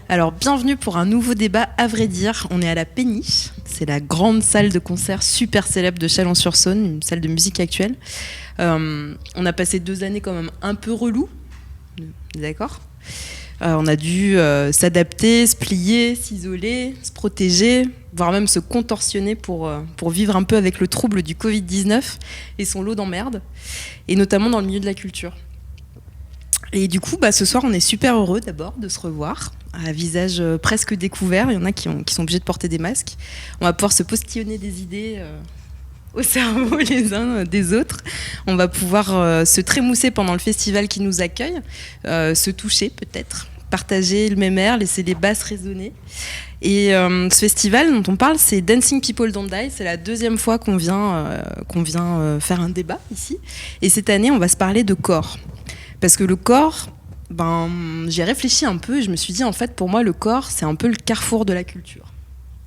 Alors, bienvenue pour un nouveau débat à vrai dire. On est à la Péniche, c'est la grande salle de concert super célèbre de Chalon-sur-Saône, une salle de musique actuelle. On a passé 2 années quand même un peu relou, d'accord ? On a dû s'adapter, se plier, s'isoler, se protéger, voire même se contorsionner pour vivre un peu avec le trouble du Covid-19 et son lot d'emmerdes, et notamment dans le milieu de la culture. Et du coup, ce soir, on est super heureux d'abord de se revoir, à visage presque découvert. Il y en a qui sont obligés de porter des masques. On va pouvoir se postillonner des idées au cerveau les uns des autres. On va pouvoir se trémousser pendant le festival qui nous accueille, se toucher peut-être, partager le même air, laisser les basses résonner. Et ce festival dont on parle, c'est Dancing People Don't Die. C'est la 2e fois qu'on vient faire un débat ici. Et cette année, on va se parler de corps. Parce que le corps, j'ai réfléchi un peu et je me suis dit, en fait, pour moi, le corps, c'est un peu le carrefour de la culture.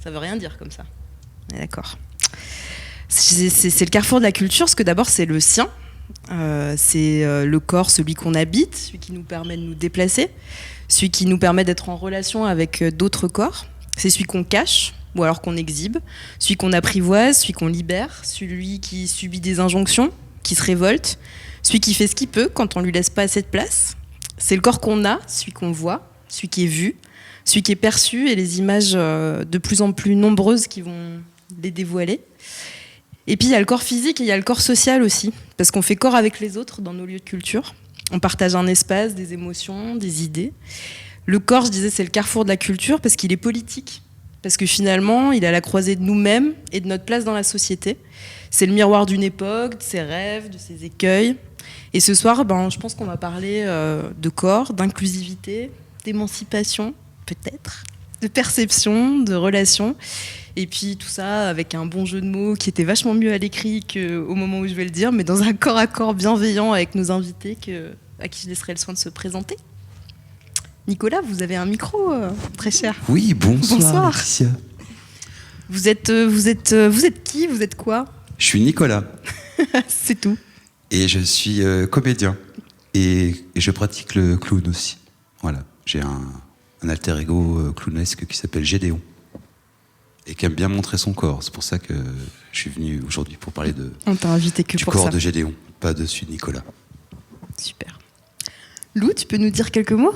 Ça veut rien dire comme ça. On est d'accord. C'est le carrefour de la culture, parce que d'abord, c'est le sien. C'est le corps, celui qu'on habite, celui qui nous permet de nous déplacer, celui qui nous permet d'être en relation avec d'autres corps. C'est celui qu'on cache, ou alors qu'on exhibe, celui qu'on apprivoise, celui qu'on libère, celui qui subit des injonctions, qui se révolte, celui qui fait ce qu'il peut quand on lui laisse pas assez de place. C'est le corps qu'on a, celui qu'on voit, celui qui est vu, celui qui est perçu, et les images de plus en plus nombreuses qui vont les dévoiler. Et puis il y a le corps physique et il y a le corps social aussi, parce qu'on fait corps avec les autres dans nos lieux de culture. On partage un espace, des émotions, des idées. Le corps, je disais, c'est le carrefour de la culture parce qu'il est politique, parce que finalement, il est à la croisée de nous-mêmes et de notre place dans la société. C'est le miroir d'une époque, de ses rêves, de ses écueils. Et ce soir, je pense qu'on va parler de corps, d'inclusivité, d'émancipation, peut-être, de perception, de relations. Et puis tout ça avec un bon jeu de mots qui était vachement mieux à l'écrit qu'au moment où je vais le dire, mais dans un corps à corps bienveillant avec nos invités à qui je laisserai le soin de se présenter. Nicolas, vous avez un micro, très cher. Oui, bonsoir. Laetitia. Vous êtes qui ? Vous êtes quoi ? Je suis Nicolas. C'est tout. Et je suis comédien. Et je pratique le clown aussi. Voilà. J'ai un alter ego clownesque qui s'appelle Gédéon. Et qui aime bien montrer son corps. C'est pour ça que je suis venu aujourd'hui pour parler On t'a invité que du pour corps ça. de Gédéon, pas de celui de Nicolas. Super. Lou, tu peux nous dire quelques mots ?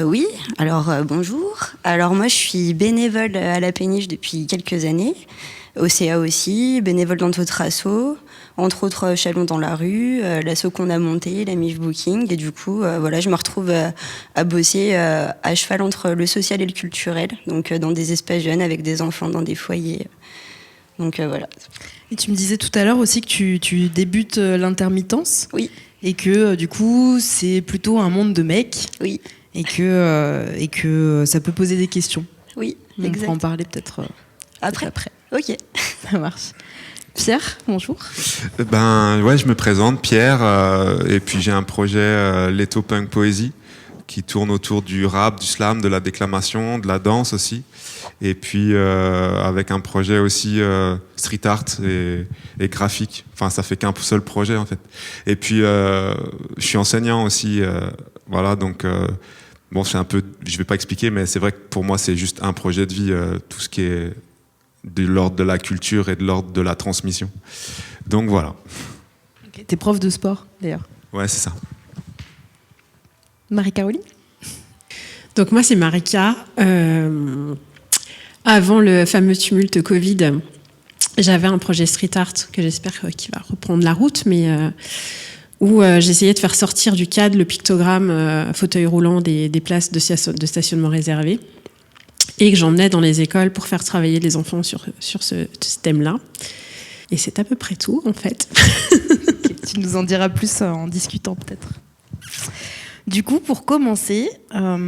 Oui, alors bonjour. Alors moi je suis bénévole à la Péniche depuis quelques années, au CA aussi, bénévole dans d'autres assos, entre autres Chalon dans la rue, l'asso qu'on a monté, la MIF Booking, et du coup je me retrouve à bosser à cheval entre le social et le culturel, donc dans des espaces jeunes avec des enfants dans des foyers. Donc voilà. Et tu me disais tout à l'heure aussi que tu débutes l'intermittence. Oui. Et que du coup c'est plutôt un monde de mecs. Oui. Et que ça peut poser des questions. Oui, on pourra en parler peut-être après. Ok. Ça marche. Pierre, bonjour. Je me présente, Pierre, et puis j'ai un projet Leto Punk Poésie qui tourne autour du rap, du slam, de la déclamation, de la danse aussi. Et puis avec un projet aussi street art et graphique. Enfin, ça fait qu'un seul projet en fait. Et puis je suis enseignant aussi. Donc c'est un peu, je vais pas expliquer, mais c'est vrai que pour moi c'est juste un projet de vie, tout ce qui est de l'ordre de la culture et de l'ordre de la transmission. Donc voilà. Okay. T'es prof de sport d'ailleurs. Ouais, c'est ça. Marie-Caroline. Donc moi c'est Marika. Avant le fameux tumulte Covid, j'avais un projet street art que j'espère qu'il va reprendre la route, mais où j'essayais de faire sortir du cadre le pictogramme fauteuil roulant des places de stationnement réservées, et que j'emmenais dans les écoles pour faire travailler les enfants sur ce thème-là. Et c'est à peu près tout, en fait. Okay, tu nous en diras plus en discutant, peut-être. Du coup, pour commencer, alors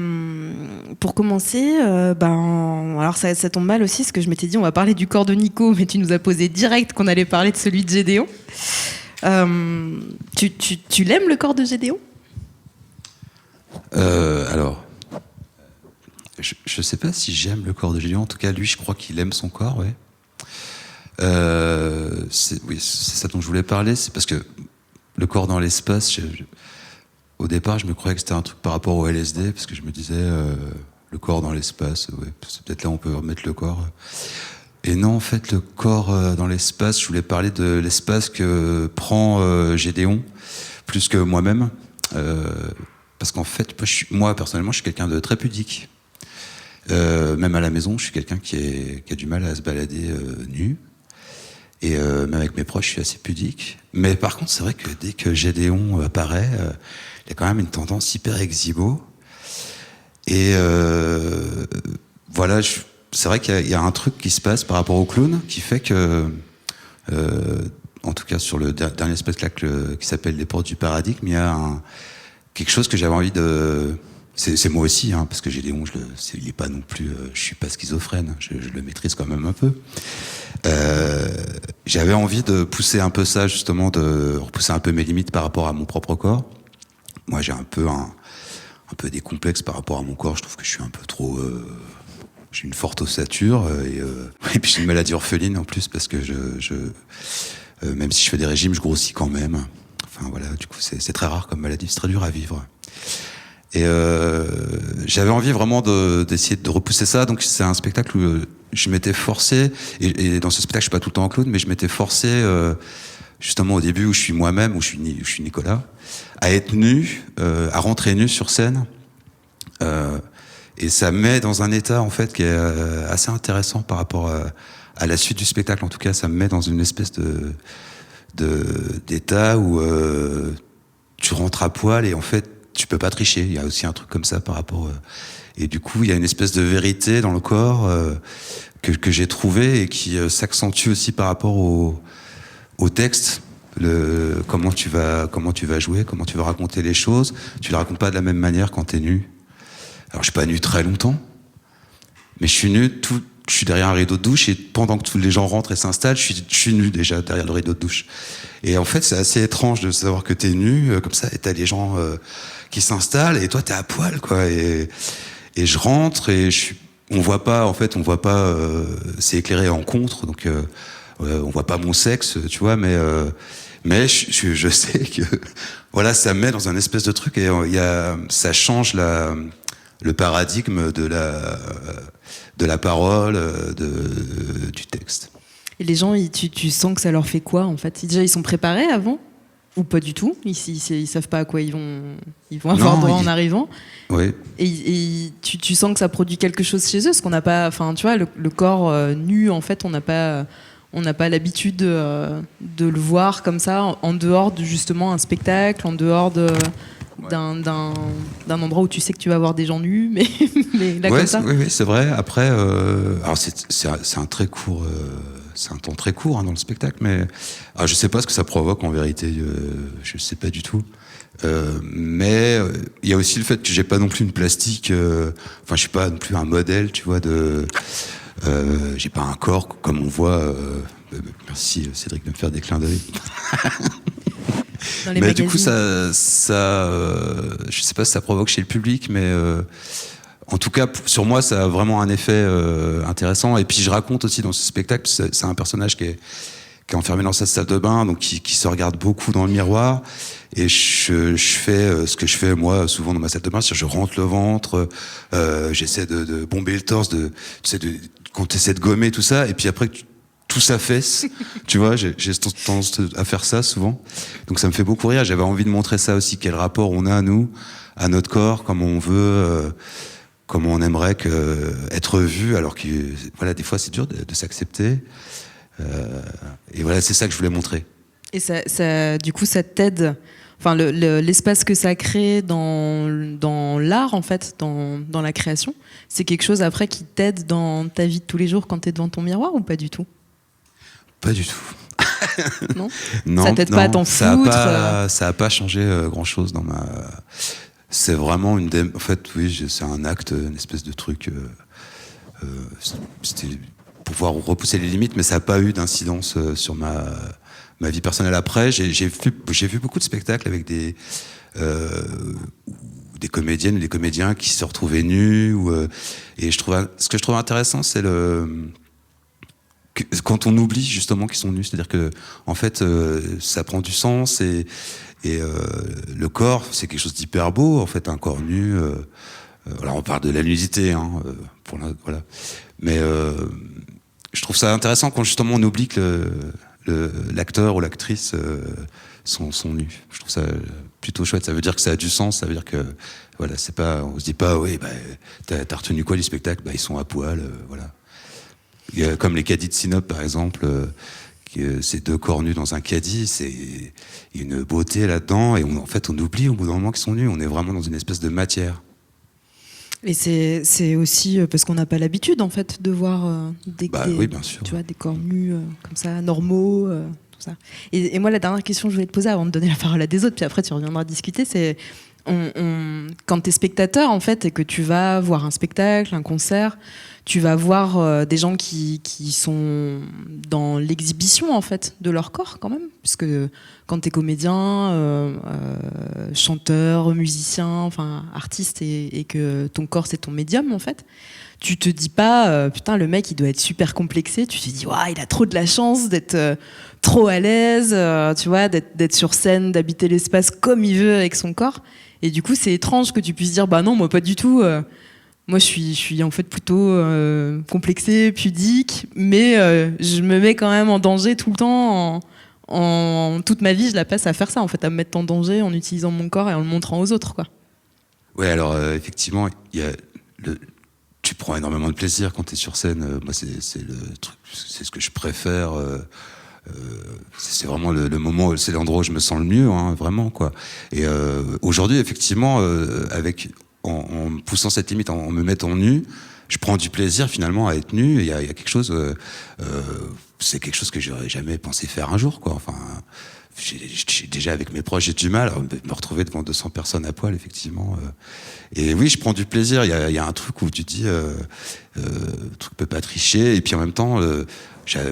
ça tombe mal aussi, parce que je m'étais dit on va parler du corps de Nico, mais tu nous as posé direct qu'on allait parler de celui de Gédéon. Tu l'aimes, le corps de Gédéon ? Alors, je sais pas si j'aime le corps de Gédéon. En tout cas, lui, je crois qu'il aime son corps, ouais. C'est ça dont je voulais parler. C'est parce que le corps dans l'espace, au départ, je me croyais que c'était un truc par rapport au LSD, parce que je me disais, le corps dans l'espace, ouais, c'est peut-être là où on peut remettre le corps. Et non, en fait, le corps dans l'espace, je voulais parler de l'espace que prend Gédéon, plus que moi-même. Parce qu'en fait, moi, personnellement, je suis quelqu'un de très pudique. Même à la maison, je suis quelqu'un qui a du mal à se balader nu. Et même avec mes proches, je suis assez pudique. Mais par contre, c'est vrai que dès que Gédéon apparaît, il y a quand même une tendance hyper exhibo. Et voilà, c'est vrai qu'il y a un truc qui se passe par rapport au clown qui fait que, en tout cas sur le dernier spectacle qui s'appelle Les Portes du Paradigme, il y a quelque chose que j'avais envie de... C'est moi aussi, hein, parce que Gédéon, il n'est pas non plus... je suis pas schizophrène, je le maîtrise quand même un peu. J'avais envie de pousser un peu ça, justement, de repousser un peu mes limites par rapport à mon propre corps. Moi, j'ai un peu des complexes par rapport à mon corps. Je trouve que je suis un peu trop... j'ai une forte ossature et puis j'ai une maladie orpheline en plus parce que même si je fais des régimes, je grossis quand même. Enfin voilà, du coup c'est très rare comme maladie, c'est très dur à vivre. Et j'avais envie vraiment d'essayer de repousser ça. Donc c'est un spectacle où je m'étais forcé, et dans ce spectacle je suis pas tout le temps en clown, mais je m'étais forcé justement au début où je suis moi-même, où je suis Nicolas, à être nu, à rentrer nu sur scène. Et ça me met dans un état en fait qui est assez intéressant par rapport à la suite du spectacle. En tout cas, ça me met dans une espèce d'état où tu rentres à poil et en fait tu peux pas tricher. Il y a aussi un truc comme ça par rapport et du coup il y a une espèce de vérité dans le corps que j'ai trouvé et qui s'accentue aussi par rapport au texte. Comment tu vas jouer, comment tu vas raconter les choses. Tu les racontes pas de la même manière quand t'es nu. Alors je suis pas nu très longtemps, mais je suis derrière un rideau de douche et pendant que tous les gens rentrent et s'installent, je suis nu déjà derrière le rideau de douche. Et en fait, c'est assez étrange de savoir que t'es nu comme ça et t'as les gens qui s'installent et toi t'es à poil quoi. Et je rentre et on voit pas c'est éclairé en contre donc on voit pas mon sexe, tu vois, mais je sais que voilà, ça me met dans un espèce de truc et ça change le paradigme de la parole, du texte. Et les gens, tu sens que ça leur fait quoi en fait? Déjà, ils sont préparés avant ou pas du tout? Ils savent pas à quoi ils vont avoir droit en arrivant. Oui. Et tu sens que ça produit quelque chose chez eux, parce qu'on n'a pas, enfin, tu vois, le corps nu, en fait, on n'a pas l'habitude de le voir comme ça, en dehors de justement un spectacle, en dehors d'un endroit où tu sais que tu vas voir des gens nus, mais là comme ça. Oui, c'est vrai. Après, alors c'est un très court, c'est un temps très court hein, dans le spectacle, mais je sais pas ce que ça provoque en vérité. Je sais pas du tout. Mais il y a aussi le fait que j'ai pas non plus une plastique. Enfin, je suis pas non plus un modèle, tu vois. J'ai pas un corps comme on voit. Merci Cédric de me faire des clins d'œil. Dans les mais magazines. du coup, je sais pas si ça provoque chez le public, mais en tout cas, sur moi, ça a vraiment un effet intéressant. Et puis, je raconte aussi dans ce spectacle, c'est un personnage qui est enfermé dans sa salle de bain, donc qui se regarde beaucoup dans le miroir. Et je fais ce que je fais moi souvent dans ma salle de bain, c'est-à-dire je rentre le ventre, j'essaie de bomber le torse, quand tu essaies de gommer tout ça, et puis après tout s'affaisse, tu vois, j'ai tendance à faire ça souvent. Donc ça me fait beaucoup rire. J'avais envie de montrer ça aussi, quel rapport on a nous à notre corps, comment on veut, comment on aimerait être vu, alors que voilà, des fois c'est dur de s'accepter. Et voilà, c'est ça que je voulais montrer. Et ça, du coup, ça t'aide. Enfin, l'espace que ça crée dans l'art, en fait, dans la création, c'est quelque chose après qui t'aide dans ta vie de tous les jours quand t'es devant ton miroir ou pas du tout? Pas du tout. Non. Non, ça t'aide pas à t'en foutre. Ça a pas changé grand-chose dans ma. C'est vraiment en fait, oui, c'est un acte, une espèce de truc. C'était pouvoir repousser les limites, mais ça n'a pas eu d'incidence sur ma vie personnelle. Après, j'ai vu beaucoup de spectacles avec des comédiennes ou des comédiens qui se retrouvaient nus. Et ce que je trouve intéressant, c'est quand on oublie justement qu'ils sont nus, c'est-à-dire que en fait ça prend du sens et le corps c'est quelque chose d'hyper beau en fait, un corps nu. Alors on parle de la nudité, voilà. Mais je trouve ça intéressant quand justement on oublie que l'acteur ou l'actrice sont nus. Je trouve ça plutôt chouette. Ça veut dire que ça a du sens. Ça veut dire que voilà, c'est pas, on se dit pas, oui, bah, t'as retenu quoi les spectacles? Bah, ils sont à poil, voilà. Comme les caddies de Sinop par exemple, ces 2 corps nus dans un caddie, c'est une beauté là-dedans. Et en fait, on oublie au bout d'un moment qu'ils sont nus. On est vraiment dans une espèce de matière. Et c'est aussi parce qu'on n'a pas l'habitude en fait de voir oui, bien sûr. Tu vois, des corps nus comme ça, normaux, tout ça. Et moi, la dernière question que je voulais te poser avant de donner la parole à des autres, puis après tu reviendras discuter, c'est quand tu es spectateur en fait et que tu vas voir un spectacle, un concert, tu vas voir des gens qui sont dans l'exhibition en fait de leur corps quand même, puisque quand tu es comédien, chanteur, musicien, enfin artiste et que ton corps c'est ton médium en fait, tu te dis pas putain le mec il doit être super complexé, tu te dis waouh il a trop de la chance d'être trop à l'aise, tu vois, d'être sur scène, d'habiter l'espace comme il veut avec son corps. Et du coup c'est étrange que tu puisses dire bah non moi pas du tout. Moi, je suis en fait plutôt complexée, pudique, mais je me mets quand même en danger tout le temps. Toute ma vie, je la passe à faire ça, en fait, à me mettre en danger en utilisant mon corps et en le montrant aux autres, quoi. Ouais, alors effectivement, tu prends énormément de plaisir quand tu es sur scène. Moi, c'est le truc, c'est ce que je préfère. C'est vraiment le moment, c'est l'endroit où je me sens le mieux, hein, vraiment, quoi. Et aujourd'hui, effectivement, en poussant cette limite, en me mettant nu, je prends du plaisir finalement à être nu. Il y a quelque chose, c'est quelque chose que j'aurais jamais pensé faire un jour, quoi. Enfin, déjà avec mes proches, j'ai du mal à me retrouver devant 200 personnes à poil, effectivement. Et oui, je prends du plaisir. Il y a un truc où tu te dis, le truc peut pas tricher. Et puis en même temps,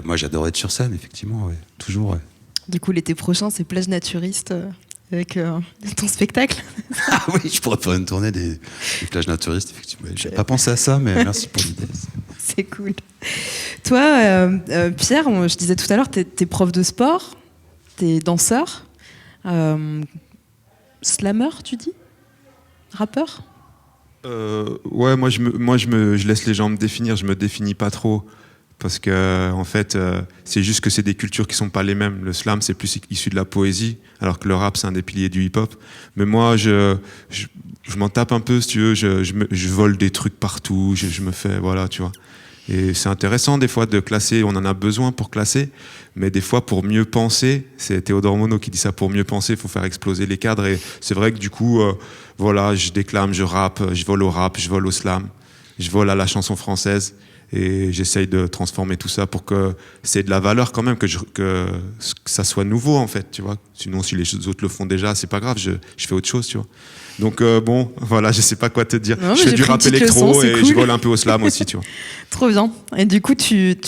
moi j'adore être sur scène, effectivement, ouais, toujours. Ouais. Du coup, l'été prochain, c'est plage naturiste. Avec ton spectacle. Ah oui, je pourrais faire une tournée des plages naturistes, effectivement. J'ai pas pensé à ça, mais merci pour l'idée. C'est cool. Toi, Pierre, je disais tout à l'heure, t'es prof de sport, t'es danseur, slammer, tu dis? Rappeur? Ouais, moi je laisse les gens me définir, je me définis pas trop. Parce que en fait, c'est juste que c'est des cultures qui sont pas les mêmes. Le slam, c'est plus issu de la poésie, alors que le rap, c'est un des piliers du hip-hop. Mais moi, je m'en tape un peu, si tu veux. Je vole des trucs partout. Je me fais, voilà, tu vois. Et c'est intéressant des fois de classer. On en a besoin pour classer, mais des fois pour mieux penser. C'est Théodore Monod qui dit ça. Pour mieux penser, il faut faire exploser les cadres. Et c'est vrai que du coup, voilà, je déclame, je rappe, je vole au rap, je vole au slam, je vole à la chanson française. Et j'essaye de transformer tout ça pour que c'est de la valeur quand même, que ça soit nouveau en fait, tu vois. Sinon, si les autres le font déjà, c'est pas grave, je fais autre chose, tu vois. Donc bon, voilà, je sais pas quoi te dire. Non, je fais du rap électro et cool. Je vole un peu au slam aussi, tu vois. Trop bien. Et du coup, tu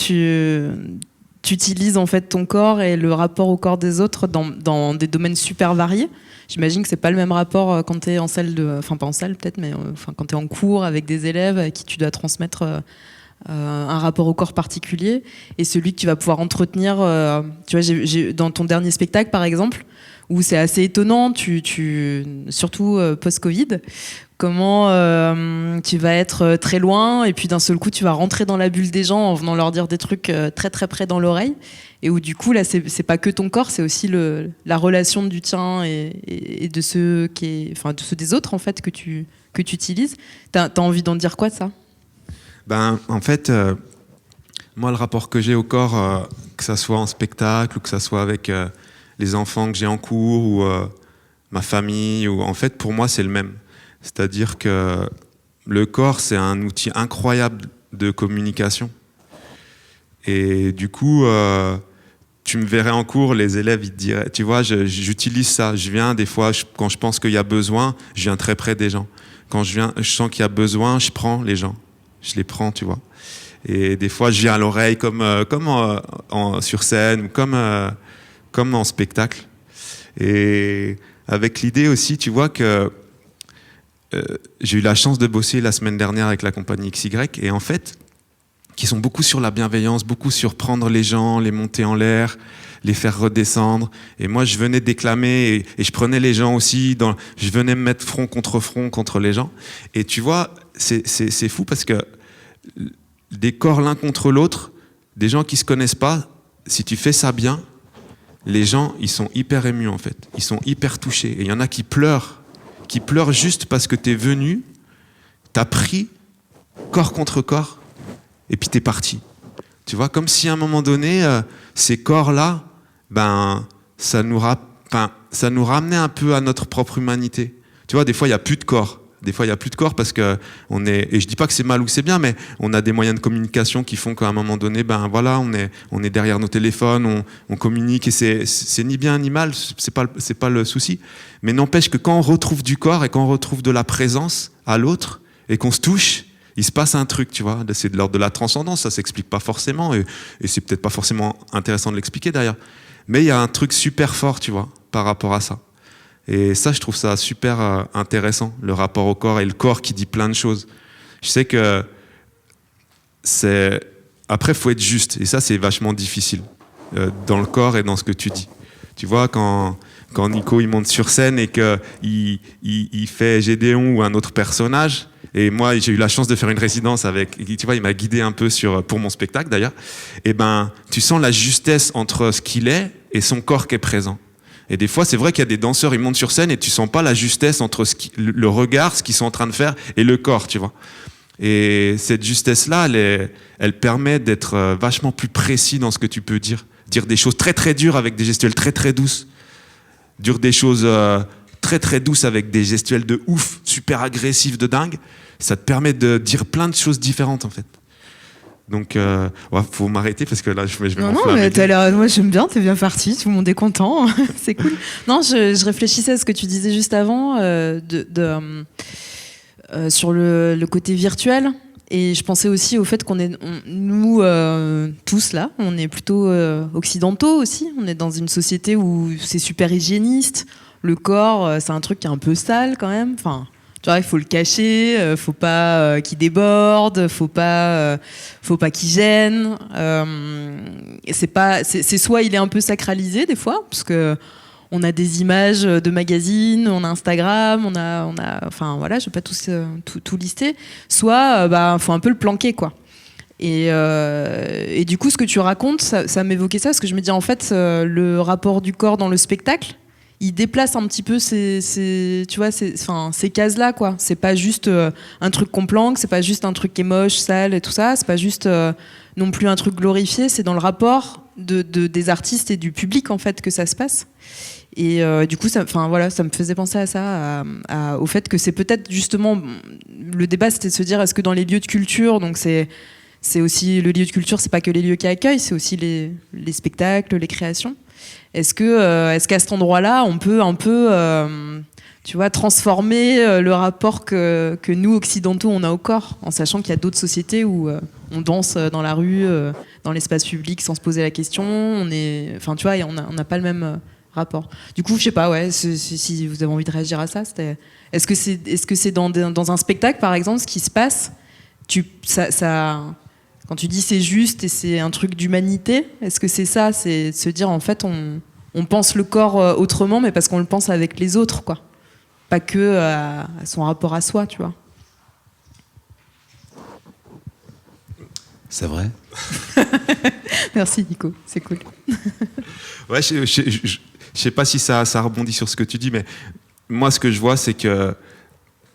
utilises en fait ton corps et le rapport au corps des autres dans des domaines super variés. J'imagine que c'est pas le même rapport quand t'es en salle enfin pas en salle peut-être, mais quand t'es en cours avec des élèves à qui tu dois transmettre un rapport au corps particulier et celui que tu vas pouvoir entretenir. Tu vois, dans ton dernier spectacle par exemple, où c'est assez étonnant, surtout post-Covid, comment tu vas être très loin et puis d'un seul coup tu vas rentrer dans la bulle des gens en venant leur dire des trucs très très près dans l'oreille, et où du coup là c'est pas que ton corps, c'est aussi la relation du tien et de ceux de ceux des autres en fait que tu utilises. T'as envie d'en dire quoi de ça? Ben, en fait, moi, le rapport que j'ai au corps, que ça soit en spectacle ou que ça soit avec les enfants que j'ai en cours ou ma famille, en fait, pour moi, c'est le même. C'est-à-dire que le corps, c'est un outil incroyable de communication. Et du coup, tu me verrais en cours, les élèves, ils te diraient, tu vois, j'utilise ça. Je viens, des fois, quand je pense qu'il y a besoin, je viens très près des gens. Quand je sens qu'il y a besoin, je prends les gens. Je les prends, tu vois. Et des fois, je viens à l'oreille comme sur scène, ou comme en spectacle. Et avec l'idée aussi, tu vois, que j'ai eu la chance de bosser la semaine dernière avec la compagnie XY. Et en fait, qui sont beaucoup sur la bienveillance, beaucoup sur prendre les gens, les monter en l'air, les faire redescendre. Et moi, je venais déclamer et je prenais les gens aussi. Je venais me mettre front contre les gens. Et tu vois, c'est fou parce que des corps l'un contre l'autre, des gens qui se connaissent pas, si tu fais ça bien, les gens, ils sont hyper émus en fait. Ils sont hyper touchés. Et il y en a qui pleurent juste parce que t'es venu, t'as pris corps contre corps, et puis t'es parti. Tu vois, comme si à un moment donné, ces corps-là, ça nous ramenait un peu à notre propre humanité. Tu vois, des fois, il n'y a plus de corps. Des fois, il n'y a plus de corps parce que et je dis pas que c'est mal ou que c'est bien, mais on a des moyens de communication qui font qu'à un moment donné, on est derrière nos téléphones, on communique et c'est ni bien ni mal, c'est pas le souci. Mais n'empêche que quand on retrouve du corps et quand on retrouve de la présence à l'autre et qu'on se touche, il se passe un truc, tu vois. C'est de l'ordre de la transcendance, ça s'explique pas forcément et c'est peut-être pas forcément intéressant de l'expliquer d'ailleurs. Mais il y a un truc super fort, tu vois, par rapport à ça. Et ça, je trouve ça super intéressant, le rapport au corps et le corps qui dit plein de choses. Je sais que après, il faut être juste. Et ça, c'est vachement difficile dans le corps et dans ce que tu dis. Tu vois, quand Nico il monte sur scène et qu'il fait Gédéon ou un autre personnage, et moi, j'ai eu la chance de faire une résidence avec, tu vois, il m'a guidé un peu pour mon spectacle d'ailleurs, et tu sens la justesse entre ce qu'il est et son corps qui est présent. Et des fois, c'est vrai qu'il y a des danseurs, ils montent sur scène et tu sens pas la justesse entre le regard, ce qu'ils sont en train de faire, et le corps, tu vois. Et cette justesse-là, elle permet d'être vachement plus précis dans ce que tu peux dire. Dire des choses très très dures avec des gestuels très très douces. Dire des choses très très douces avec des gestuels de ouf, super agressifs, de dingue. Ça te permet de dire plein de choses différentes, en fait. Donc, faut m'arrêter parce que là, je vais Non, mais moi j'aime bien, t'es bien parti, tout le monde est content, c'est cool. Non, je réfléchissais à ce que tu disais juste avant sur le côté virtuel. Et je pensais aussi au fait nous tous là, on est plutôt occidentaux aussi. On est dans une société où c'est super hygiéniste. Le corps, c'est un truc qui est un peu sale quand même. Enfin, tu vois, il faut le cacher, faut pas qu'il déborde, faut pas qu'il gêne. C'est soit il est un peu sacralisé des fois, parce que on a des images de magazines, on a Instagram, on a, enfin voilà, je vais pas tout lister. Soit, faut un peu le planquer, quoi. Et du coup, ce que tu racontes, ça m'évoquait ça, parce que je me dis en fait, le rapport du corps dans le spectacle, il déplace un petit peu ces cases-là, quoi. C'est pas juste un truc qu'on planque, c'est pas juste un truc qui est moche, sale et tout ça, c'est pas juste non plus un truc glorifié, c'est dans le rapport des artistes et du public en fait que ça se passe. Et du coup, ça me faisait penser à ça, au fait que c'est peut-être justement le débat, c'était de se dire est-ce que dans les lieux de culture, donc c'est aussi le lieu de culture, c'est pas que les lieux qui accueillent, c'est aussi les spectacles, les créations. Est-ce qu'à cet endroit-là, on peut un peu, tu vois, transformer le rapport que nous occidentaux on a au corps, en sachant qu'il y a d'autres sociétés où on danse dans la rue, dans l'espace public sans se poser la question. Enfin, tu vois, on n'a pas le même rapport. Du coup, je sais pas, ouais, si vous avez envie de réagir à ça, est-ce que c'est dans un spectacle, par exemple, ce qui se passe, quand tu dis c'est juste et c'est un truc d'humanité, est-ce que c'est ça, c'est de se dire en fait on pense le corps autrement, mais parce qu'on le pense avec les autres, quoi. Pas que à son rapport à soi, tu vois. C'est vrai. Merci Nico, c'est cool. Ouais, je sais pas si ça rebondit sur ce que tu dis, mais moi ce que je vois, c'est que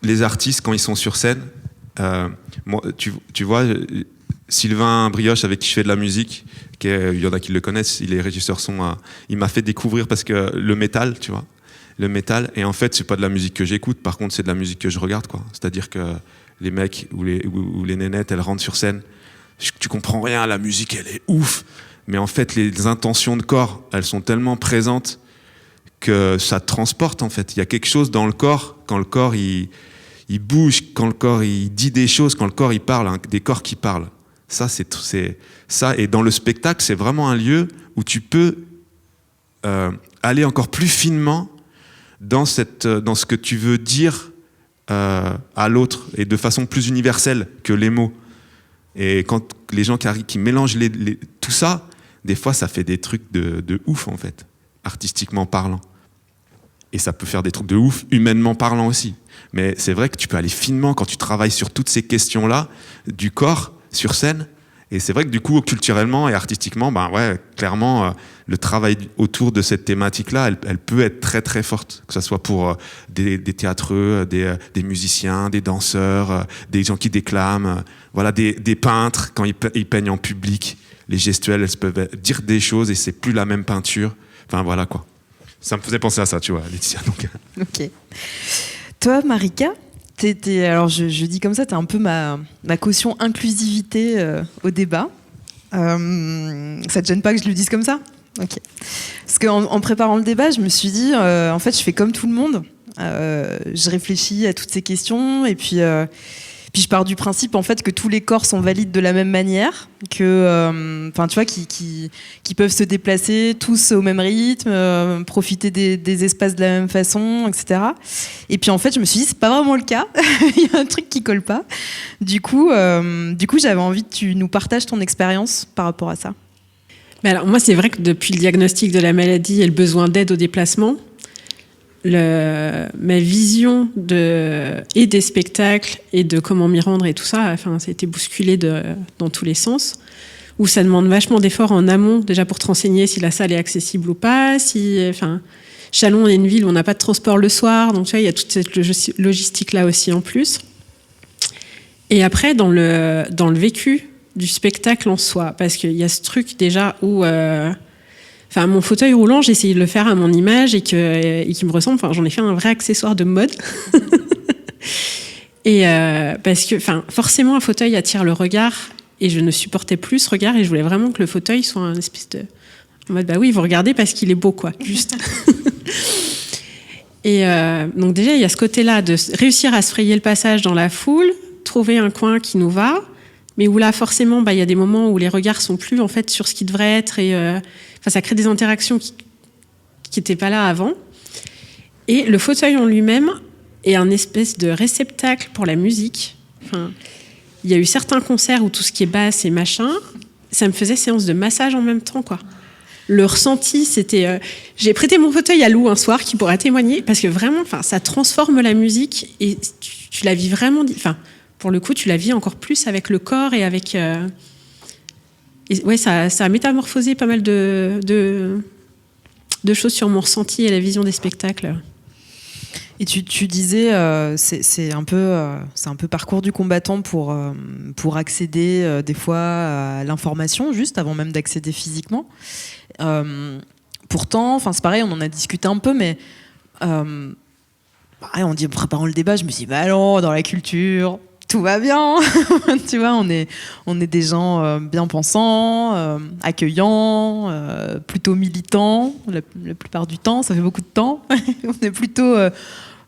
les artistes, quand ils sont sur scène, moi, tu vois, Sylvain Brioche, avec qui je fais de la musique, il y en a qui le connaissent, il est régisseur son, il m'a fait découvrir parce que le métal, tu vois, le métal, et en fait c'est pas de la musique que j'écoute, par contre c'est de la musique que je regarde, quoi. C'est-à-dire que les mecs ou les nénettes, elles rentrent sur scène, tu comprends rien, la musique elle est ouf, mais en fait les intentions de corps, elles sont tellement présentes que ça te transporte, en fait. Il y a quelque chose dans le corps, quand le corps il bouge, quand le corps il dit des choses, quand le corps il parle, hein, des corps qui parlent. Ça, c'est ça. Et dans le spectacle, c'est vraiment un lieu où tu peux aller encore plus finement dans ce que tu veux dire à l'autre, et de façon plus universelle que les mots. Et les gens qui mélangent tout ça, des fois, ça fait des trucs de ouf, en fait, artistiquement parlant. Et ça peut faire des trucs de ouf, humainement parlant aussi. Mais c'est vrai que tu peux aller finement quand tu travailles sur toutes ces questions-là, du corps, sur scène. Et c'est vrai que du coup, culturellement et artistiquement, clairement, le travail autour de cette thématique-là, elle peut être très très forte. Que ce soit pour des théâtreux, des musiciens, des danseurs, des gens qui déclament, des peintres, quand ils peignent en public. Les gestuelles, elles peuvent dire des choses et c'est plus la même peinture. Enfin, voilà quoi. Ça me faisait penser à ça, tu vois, Laetitia. Donc. Ok. Toi, Marika, alors je dis comme ça, t'es un peu ma caution inclusivité au débat. Ça te gêne pas que je le dise comme ça ? Ok. Parce qu'en préparant le débat, je me suis dit, en fait, je fais comme tout le monde. Je réfléchis à toutes ces questions et puis je pars du principe en fait que tous les corps sont valides de la même manière, que, tu vois, qui peuvent se déplacer tous au même rythme, profiter des espaces de la même façon, etc. Et puis en fait, je me suis dit c'est pas vraiment le cas. Il y a un truc qui colle pas. Du coup, j'avais envie que tu nous partages ton expérience par rapport à ça. Mais alors moi, c'est vrai que depuis le diagnostic de la maladie et le besoin d'aide au déplacement, ma vision et des spectacles et de comment m'y rendre et tout ça, ça a été bousculé dans tous les sens, où ça demande vachement d'efforts en amont, déjà pour te renseigner si la salle est accessible ou pas, Châlons est une ville où on n'a pas de transport le soir, donc tu vois, il y a toute cette logistique-là aussi en plus. Et après, dans le vécu du spectacle en soi, parce qu'il y a ce truc déjà où... mon fauteuil roulant, j'ai essayé de le faire à mon image et qui me ressemble. J'en ai fait un vrai accessoire de mode. Et parce que, forcément, un fauteuil attire le regard et je ne supportais plus ce regard et je voulais vraiment que le fauteuil soit un espèce de... En mode, oui, vous regardez parce qu'il est beau, quoi, juste. Et donc déjà, il y a ce côté-là de réussir à se frayer le passage dans la foule, trouver un coin qui nous va, mais où là, forcément, il y a des moments où les regards sont plus en fait sur ce qui devrait être et ça crée des interactions qui n'étaient pas là avant. Et le fauteuil en lui-même est un espèce de réceptacle pour la musique. Il y a eu certains concerts où tout ce qui est basse et machin, ça me faisait séance de massage en même temps, quoi. Le ressenti, c'était... j'ai prêté mon fauteuil à Lou un soir, qui pourra témoigner, parce que vraiment, ça transforme la musique et tu la vis vraiment... pour le coup, tu la vis encore plus avec le corps et avec... ça a métamorphosé pas mal de choses sur mon ressenti et la vision des spectacles. Et tu disais, c'est un peu parcours du combattant pour accéder des fois à l'information, juste avant même d'accéder physiquement. Pourtant, c'est pareil, on en a discuté un peu, mais on dit en préparant le débat, je me suis dit, non, dans la culture... tout va bien, tu vois, on est des gens bien pensants, accueillants, plutôt militants la plupart du temps, ça fait beaucoup de temps. On est plutôt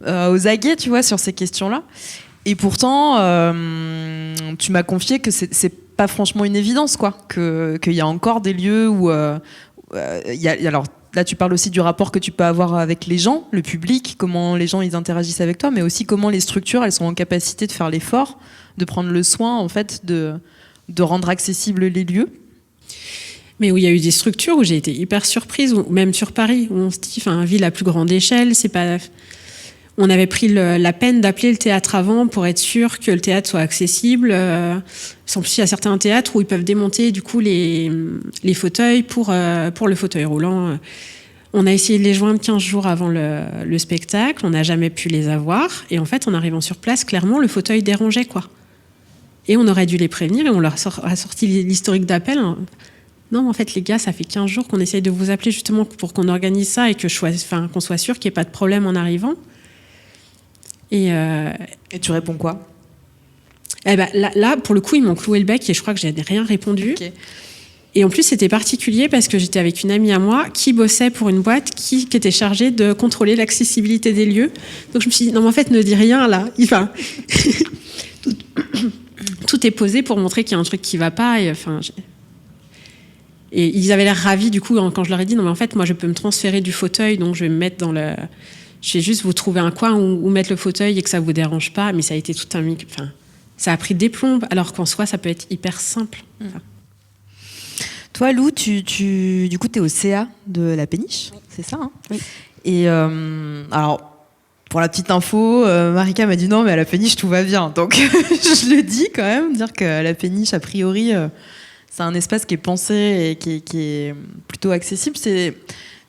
aux aguets, tu vois, sur ces questions-là. Et pourtant, tu m'as confié que c'est pas franchement une évidence, quoi, qu'il y a encore des lieux où alors là, tu parles aussi du rapport que tu peux avoir avec les gens, le public, comment les gens ils interagissent avec toi, mais aussi comment les structures elles sont en capacité de faire l'effort, de prendre le soin en fait de rendre accessibles les lieux. Mais où il y a eu des structures où j'ai été hyper surprise, ou même sur Paris, où on se dit, ville à plus grande échelle, c'est pas. On avait pris la peine d'appeler le théâtre avant pour être sûr que le théâtre soit accessible. En plus, il y a certains théâtres où ils peuvent démonter du coup les fauteuils pour le fauteuil roulant. On a essayé de les joindre 15 jours avant le spectacle. On n'a jamais pu les avoir. Et en fait, en arrivant sur place, clairement, le fauteuil dérangeait, quoi. Et on aurait dû les prévenir et on leur a sorti l'historique d'appel. Non, mais en fait, les gars, ça fait 15 jours qu'on essaye de vous appeler justement pour qu'on organise ça et qu'on soit sûr qu'il n'y ait pas de problème en arrivant. Et tu réponds quoi ? Là, pour le coup, ils m'ont cloué le bec et je crois que j'ai rien répondu. Okay. Et en plus, c'était particulier parce que j'étais avec une amie à moi qui bossait pour une boîte qui était chargée de contrôler l'accessibilité des lieux. Donc je me suis dit, non, mais en fait, ne dis rien là. Tout est posé pour montrer qu'il y a un truc qui ne va pas. Et ils avaient l'air ravis du coup quand je leur ai dit, non, mais en fait, moi, je peux me transférer du fauteuil, donc je vais me mettre dans le... Je vais juste vous trouver un coin où mettre le fauteuil et que ça ne vous dérange pas. Mais ça a été tout un mix. ça a pris des plombes, alors qu'en soi, ça peut être hyper simple. Enfin, Toi, Lou, du coup, tu es au CA de la Péniche, c'est ça, hein? Oui. Et alors, pour la petite info, Marika m'a dit non, mais à la Péniche, tout va bien. Donc, je le dis quand même, dire qu'à la Péniche, a priori, c'est un espace qui est pensé et qui est plutôt accessible.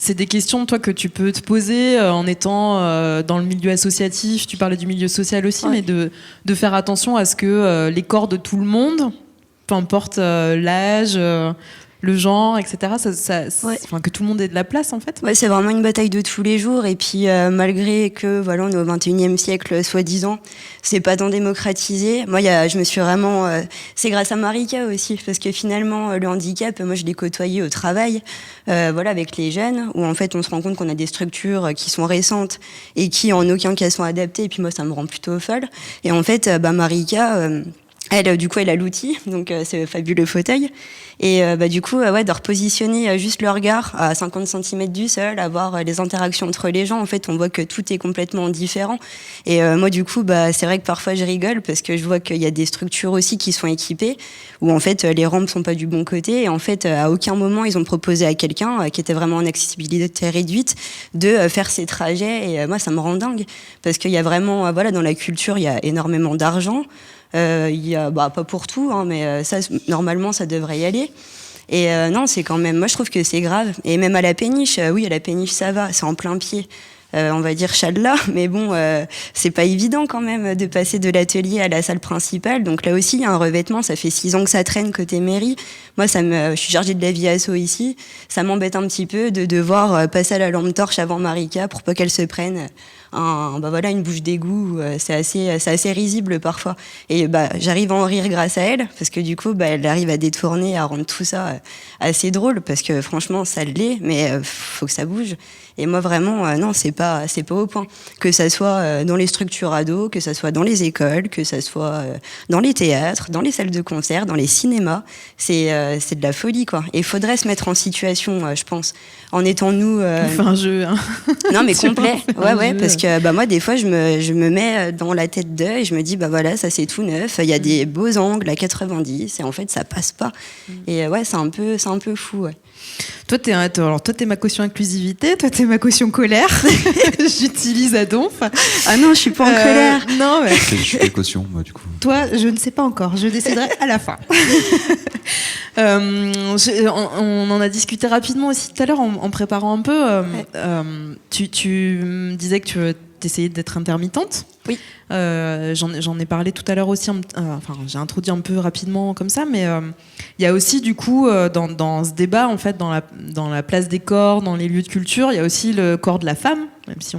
C'est des questions, toi, que tu peux te poser en étant dans le milieu associatif. Tu parlais du milieu social aussi, Ouais. mais de faire attention à ce que les corps de tout le monde, peu importe l'âge, le genre, etc., Ouais. enfin, que tout le monde ait de la place, en fait. Ouais, c'est vraiment une bataille de tous les jours. Et puis, malgré que, voilà, on est au 21e siècle, soi-disant, c'est pas tant démocratisé. Moi, je me suis vraiment... c'est grâce à Marika aussi, parce que finalement, le handicap, moi, je l'ai côtoyé au travail, voilà, avec les jeunes, où en fait, on se rend compte qu'on a des structures qui sont récentes et qui, en aucun cas, sont adaptées. Et puis, moi, ça me rend plutôt folle. Et en fait, Marika... elle, du coup, elle a l'outil, donc c'est fabuleux fauteuil. Et du coup, ouais, de repositionner juste le regard à 50 cm du sol, avoir les interactions entre les gens, en fait, on voit que tout est complètement différent. Et moi, du coup, c'est vrai que parfois je rigole parce que je vois qu'il y a des structures aussi qui sont équipées où en fait les rampes sont pas du bon côté. Et en fait, à aucun moment ils ont proposé à quelqu'un qui était vraiment en accessibilité réduite de faire ces trajets. Et moi, ça me rend dingue parce qu'il y a vraiment, voilà, dans la culture, il y a énormément d'argent. Il y a pas pour tout, hein, mais ça normalement ça devrait y aller. Et non, c'est quand même, moi je trouve que c'est grave. Et même à la Péniche, oui, à la Péniche ça va, c'est en plein pied. On va dire Chadla, mais bon, c'est pas évident quand même de passer de l'atelier à la salle principale. Donc là aussi, il y a un revêtement, ça fait 6 ans que ça traîne côté mairie. Moi, je suis chargée de la vie asso ici. Ça m'embête un petit peu de devoir passer à la lampe torche avant Marika pour pas qu'elle se prenne une bouche d'égout. C'est assez risible parfois. Et j'arrive à en rire grâce à elle, parce que du coup, elle arrive à détourner, à rendre tout ça assez drôle, parce que franchement, ça l'est, mais faut que ça bouge. Et moi, vraiment, non, c'est pas au point. Que ça soit dans les structures ados, que ça soit dans les écoles, que ça soit dans les théâtres, dans les salles de concert, dans les cinémas, c'est de la folie, quoi. Et il faudrait se mettre en situation, je pense, en étant nous... On fait un jeu, hein. Non, mais Tu complet. vois, Ouais, jeu. parce que moi, des fois, je me mets dans la tête d'eux et je me dis, voilà, ça c'est tout neuf. Il y a des beaux angles à 90 et en fait, ça passe pas. Et ouais, c'est un peu fou, ouais. Toi, t'es ma caution inclusivité, toi, t'es ma caution colère. J'utilise à donf. Ah non, je suis pas en colère. Non, mais Je suis quelle caution, moi, du coup? toi, je ne sais pas encore. Je déciderai à la fin. On en a discuté rapidement aussi tout à l'heure en préparant un peu. Tu me disais que tu essayais d'être intermittente. Oui. J'en ai parlé tout à l'heure aussi. J'ai introduit un peu rapidement comme ça, mais il y a aussi du coup dans ce débat, en fait, dans la place des corps, dans les lieux de culture, il y a aussi le corps de la femme. Même si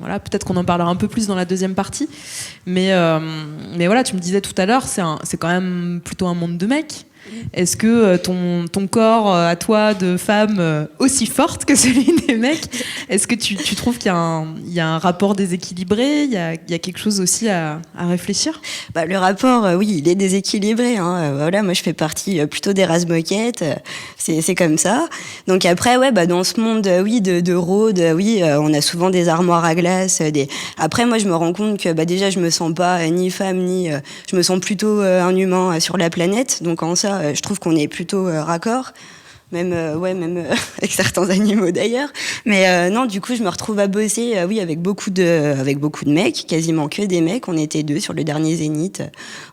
voilà, peut-être qu'on en parlera un peu plus dans la deuxième partie. Mais voilà, tu me disais tout à l'heure, c'est quand même plutôt un monde de mecs. Est-ce que ton corps à toi de femme aussi forte que celui des mecs, est-ce que tu trouves qu'il y a un rapport déséquilibré, il y a quelque chose aussi à réfléchir? Le rapport, oui, il est déséquilibré. Hein. Voilà, moi, je fais partie plutôt des race-moquettes. C'est comme ça. Donc après, ouais, dans ce monde, oui, de rôde, oui, on a souvent des armoires à glace. Après, moi, je me rends compte que déjà, je me sens pas ni femme, ni... je me sens plutôt un humain sur la planète. Donc en ça, je trouve qu'on est plutôt raccord. Même avec certains animaux d'ailleurs. Mais non, du coup, je me retrouve à bosser, oui, avec beaucoup de mecs, quasiment que des mecs. On était 2 sur le dernier Zénith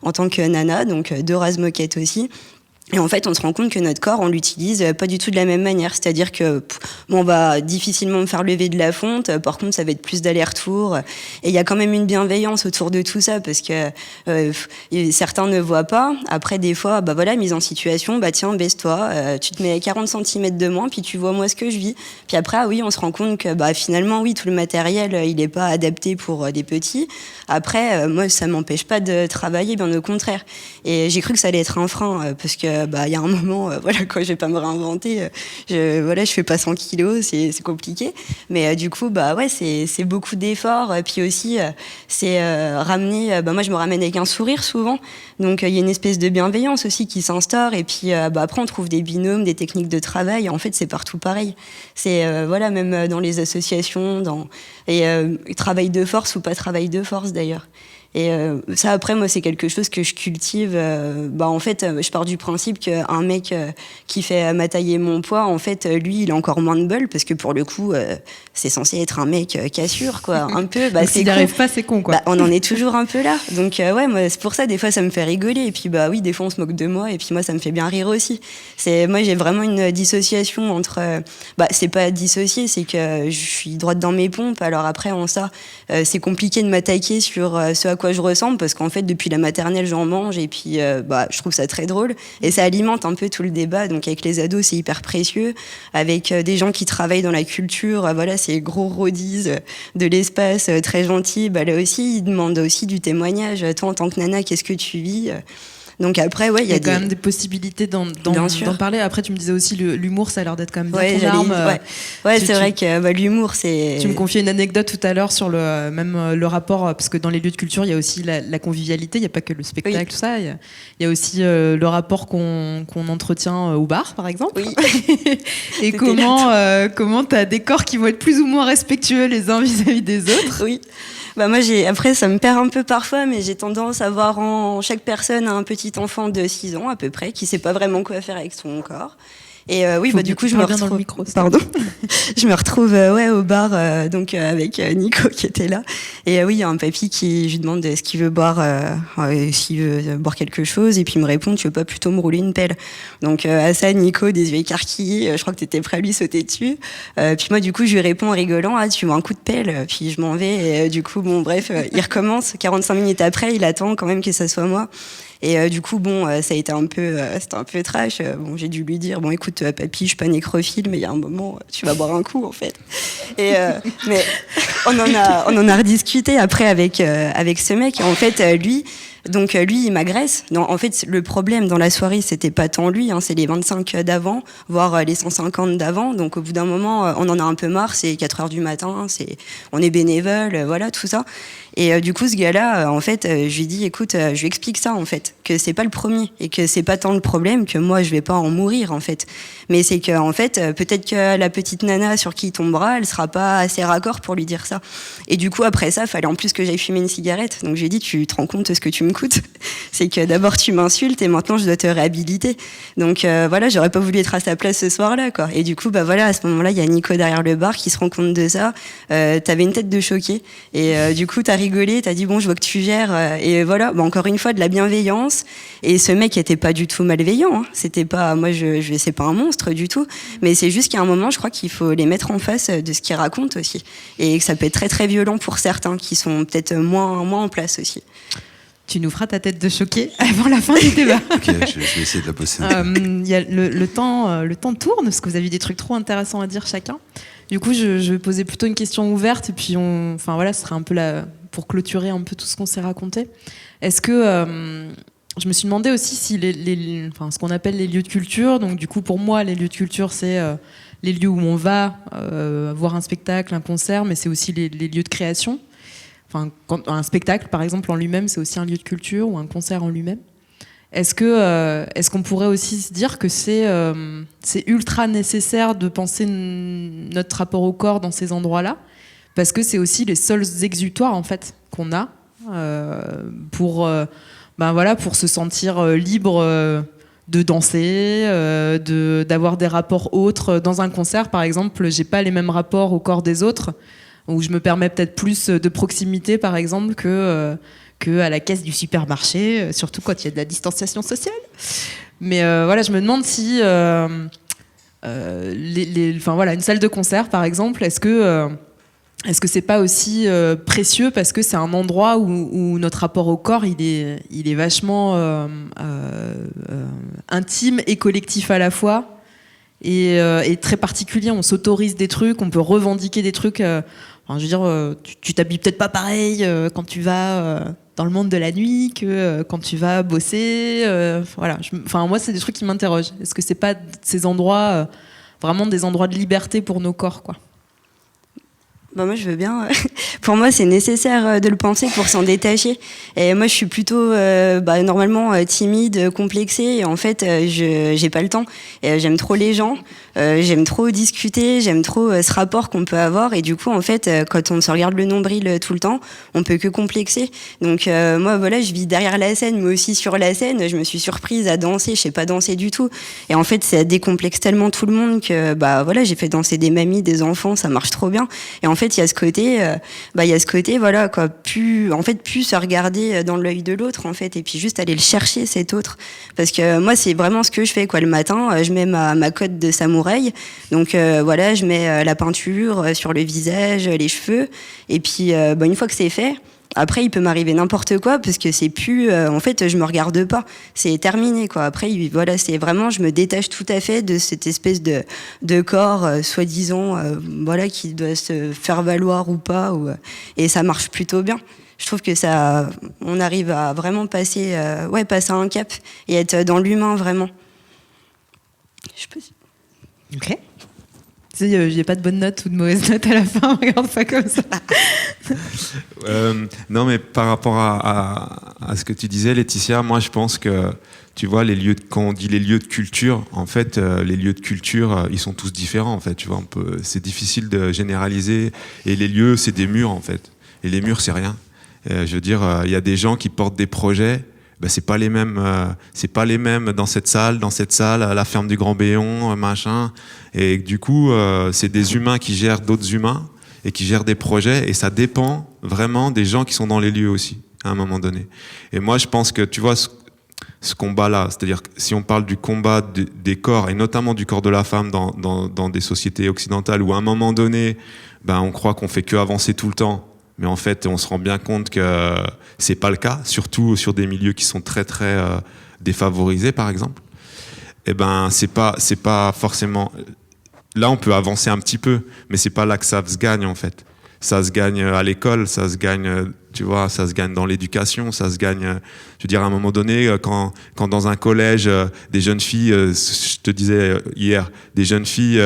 en tant que nana, donc 2 race-moquettes aussi. Et en fait, on se rend compte que notre corps, on l'utilise pas du tout de la même manière. C'est-à-dire que on va difficilement me faire lever de la fonte. Par contre, ça va être plus d'aller-retour. Et il y a quand même une bienveillance autour de tout ça parce que certains ne voient pas. Après, des fois, mise en situation, tiens, baisse-toi, tu te mets 40 cm de moins, puis tu vois moi ce que je vis. Puis après, oui, on se rend compte que finalement, oui, tout le matériel, il n'est pas adapté pour des petits. Après, moi, ça m'empêche pas de travailler, bien au contraire. Et j'ai cru que ça allait être un frein parce que il y a un moment, quand je vais pas me réinventer, je fais pas 100 kilos, c'est compliqué. Mais du coup, c'est beaucoup d'efforts. Puis aussi, c'est ramener. Moi, je me ramène avec un sourire souvent. Donc, il y a une espèce de bienveillance aussi qui s'instaure. Et puis, après, on trouve des binômes, des techniques de travail. En fait, c'est partout pareil. C'est même dans les associations, travail de force ou pas travail de force d'ailleurs. Et ça, après, moi, c'est quelque chose que je cultive. En fait, je pars du principe qu'un mec qui fait ma taille et mon poids, en fait, lui, il a encore moins de bol, parce que pour le coup, c'est censé être un mec cassure, quoi. Un peu. S'il n'y arrive pas, c'est con, quoi. On en est toujours un peu là. Donc, ouais, moi, c'est pour ça, des fois, ça me fait rigoler. Et puis, oui, des fois, on se moque de moi. Et puis, moi, ça me fait bien rire aussi. Moi, j'ai vraiment une dissociation entre. C'est pas dissocié, c'est que je suis droite dans mes pompes. Alors, après, en ça, c'est compliqué de m'attaquer sur ce à quoi je ressemble, parce qu'en fait depuis la maternelle j'en mange, et puis je trouve ça très drôle, et ça alimente un peu tout le débat. Donc avec les ados c'est hyper précieux, avec des gens qui travaillent dans la culture, voilà, ces gros rodis de l'espace très gentils, là aussi ils demandent aussi du témoignage. Toi en tant que nana, qu'est-ce que tu vis? Donc après, ouais, il y a quand même des possibilités d'en parler. Après, tu me disais aussi l'humour, ça a l'air d'être quand même bien ton arme. Ouais, c'est vrai que l'humour, c'est. Tu me confiais une anecdote tout à l'heure sur le rapport, parce que dans les lieux de culture, il y a aussi la convivialité. Il n'y a pas que le spectacle, oui. Tout ça. Il y a aussi le rapport qu'on entretient au bar, par exemple. Oui. Et comment tu as des corps qui vont être plus ou moins respectueux les uns vis-à-vis des autres. Oui. Moi, après, ça me perd un peu parfois, mais j'ai tendance à voir en chaque personne un petit enfant de 6 ans à peu près, qui sait pas vraiment quoi faire avec son corps. Et du coup, je me retrouve. Dans le micro, pardon. Je me retrouve au bar, donc avec Nico qui était là. Et oui, il y a un papy qui je lui demande ce qu'il veut boire, s'il veut boire quelque chose, et puis il me répond, tu veux pas plutôt me rouler une pelle? Donc à ça, Nico, des yeux écarquillés, je crois que t'étais prêt à lui sauter dessus. Puis moi, du coup, je lui réponds en rigolant, tu veux un coup de pelle? Puis je m'en vais. Et du coup, il recommence. 45 minutes après, il attend quand même que ça soit moi. Et du coup, ça a été c'était un peu trash. J'ai dû lui dire, écoute, papy, je suis pas nécrophile, mais il y a un moment, tu vas boire un coup, en fait. Et mais on en a rediscuté après avec ce mec. Et en fait, lui, il m'agresse. Non, en fait, le problème dans la soirée, c'était pas tant lui, c'est les 25 d'avant, voire les 150 d'avant. Donc, au bout d'un moment, on en a un peu marre. C'est 4 heures du matin, on est bénévole, voilà, tout ça. Et du coup, ce gars-là, en fait, je lui dis, écoute, je lui explique ça, en fait, que c'est pas le premier, et que c'est pas tant le problème, que moi, je vais pas en mourir, en fait. Mais c'est que, en fait, peut-être que la petite nana sur qui il tombera, elle sera pas assez raccord pour lui dire ça. Et du coup, après ça, fallait en plus que j'aille fumer une cigarette. Donc, j'ai dit, tu te rends compte de ce que tu me coûtes? C'est que d'abord, tu m'insultes, et maintenant, je dois te réhabiliter. Donc, voilà, j'aurais pas voulu être à sa place ce soir-là, quoi. Et du coup, à ce moment-là, il y a Nico derrière le bar qui se rend compte de ça. T'avais une tête de choqué. Et du coup, t'as rigolé, t'as dit je vois que tu gères, et voilà, encore une fois de la bienveillance. Et ce mec était pas du tout malveillant, c'était pas, moi c'est pas un monstre du tout, mais c'est juste qu'à un moment je crois qu'il faut les mettre en face de ce qu'ils racontent aussi, et que ça peut être très très violent pour certains qui sont peut-être moins en place aussi. Tu nous feras ta tête de choqué avant la fin du débat. Ok, je vais essayer de la bosser. Y a le temps tourne, parce que vous avez des trucs trop intéressants à dire chacun. Du coup, je vais poser plutôt une question ouverte, et puis ce sera un peu pour clôturer un peu tout ce qu'on s'est raconté. Est-ce que je me suis demandé aussi si ce qu'on appelle les lieux de culture, donc du coup pour moi les lieux de culture c'est les lieux où on va voir un spectacle, un concert, mais c'est aussi les lieux de création. Un spectacle par exemple en lui-même c'est aussi un lieu de culture, ou un concert en lui-même. Est-ce qu'on pourrait aussi se dire que c'est ultra nécessaire de penser notre rapport au corps dans ces endroits-là, parce que c'est aussi les seuls exutoires en fait qu'on a pour se sentir libre de danser, d'avoir des rapports autres. Dans un concert par exemple, j'ai pas les mêmes rapports au corps des autres, où je me permets peut-être plus de proximité par exemple que à la caisse du supermarché, surtout quand il y a de la distanciation sociale. Mais je me demande si une salle de concert par exemple, est-ce que c'est pas aussi précieux, parce que c'est un endroit où notre rapport au corps il est vachement intime et collectif à la fois, et très particulier. On s'autorise des trucs, on peut revendiquer des trucs. Tu t'habilles peut-être pas pareil quand tu vas dans le monde de la nuit que quand tu vas bosser. Moi, c'est des trucs qui m'interrogent. Est-ce que c'est pas ces endroits vraiment des endroits de liberté pour nos corps, quoi? Moi je veux bien. pour moi, c'est nécessaire de le penser pour s'en détacher. Et moi, je suis plutôt normalement timide, complexée. Et en fait, j'ai pas le temps. Et, j'aime trop les gens. J'aime trop discuter. J'aime trop ce rapport qu'on peut avoir. Et du coup, en fait, quand on se regarde le nombril tout le temps, on peut que complexer. Donc moi, voilà, je vis derrière la scène, mais aussi sur la scène. Je me suis surprise à danser. Je sais pas danser du tout. Et en fait, ça décomplexe tellement tout le monde que voilà, j'ai fait danser des mamies, des enfants, ça marche trop bien. Et en fait, il y a ce côté, voilà, quoi, plus se regarder dans l'œil de l'autre, en fait, et puis juste aller le chercher, cet autre. Parce que moi, c'est vraiment ce que je fais, quoi, le matin, je mets ma cotte de samouraï. Donc, voilà, je mets la peinture sur le visage, les cheveux. Et puis, une fois que c'est fait, après, il peut m'arriver n'importe quoi parce que c'est plus, en fait, je me regarde pas. C'est terminé, quoi. Après, voilà, c'est vraiment, je me détache tout à fait de cette espèce de corps, soi-disant, voilà, qui doit se faire valoir ou pas, et ça marche plutôt bien. Je trouve que ça, on arrive à vraiment passer un cap et être dans l'humain vraiment. Je peux... Ok. Tu sais, j'ai pas de bonne note ou de mauvaise note à la fin, regarde pas comme ça. Non, mais par rapport à ce que tu disais, Laetitia, moi je pense que, tu vois, quand on dit les lieux de culture, en fait, les lieux de culture, ils sont tous différents, en fait, tu vois, c'est difficile de généraliser, et les lieux, c'est des murs, en fait, et les murs, c'est rien. Je veux dire, il y a des gens qui portent des projets, c'est pas les mêmes dans cette salle, à la ferme du Grand Béon, machin. Et du coup, c'est des humains qui gèrent d'autres humains et qui gèrent des projets. Et ça dépend vraiment des gens qui sont dans les lieux aussi, à un moment donné. Et moi, je pense que, tu vois, ce combat-là, c'est-à-dire que si on parle du combat des corps, et notamment du corps de la femme dans des sociétés occidentales où à un moment donné, on croit qu'on fait que avancer tout le temps. Mais en fait, on se rend bien compte que c'est pas le cas, surtout sur des milieux qui sont très très défavorisés, par exemple. Et c'est pas forcément. Là, on peut avancer un petit peu, mais c'est pas là que ça se gagne en fait. Ça se gagne à l'école, ça se gagne, tu vois, ça se gagne dans l'éducation, ça se gagne, je veux dire, à un moment donné, quand dans un collège, des jeunes filles, je te disais hier, des jeunes filles,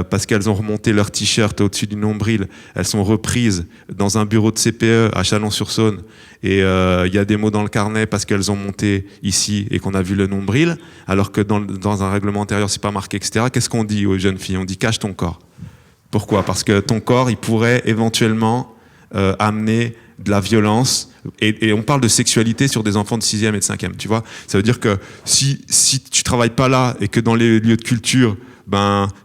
parce qu'elles ont remonté leur t-shirt au-dessus du nombril, elles sont reprises dans un bureau de CPE à Chalon-sur-Saône, et il y a des mots dans le carnet parce qu'elles ont monté ici et qu'on a vu le nombril, alors que dans un règlement intérieur, c'est pas marqué, etc. Qu'est-ce qu'on dit aux jeunes filles? On dit cache ton corps. Pourquoi? Parce que ton corps, il pourrait éventuellement amener de la violence. Et on parle de sexualité sur des enfants de 6e et de 5e, tu vois. Ça veut dire que si tu travailles pas là et que dans les lieux de culture,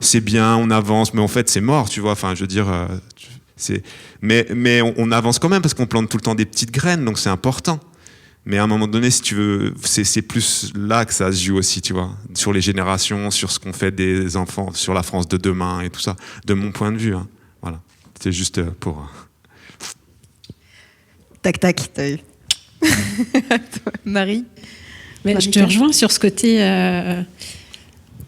c'est bien, on avance, mais en fait, c'est mort, tu vois. Enfin, je veux dire, mais on avance quand même parce qu'on plante tout le temps des petites graines, donc c'est important. Mais à un moment donné, si tu veux, c'est plus là que ça se joue aussi, tu vois, sur les générations, sur ce qu'on fait des enfants, sur la France de demain et tout ça, de mon point de vue. Hein. Voilà, c'est juste pour... Tac, tac, t'as vu. Marie? Mais je te rejoins sur ce côté...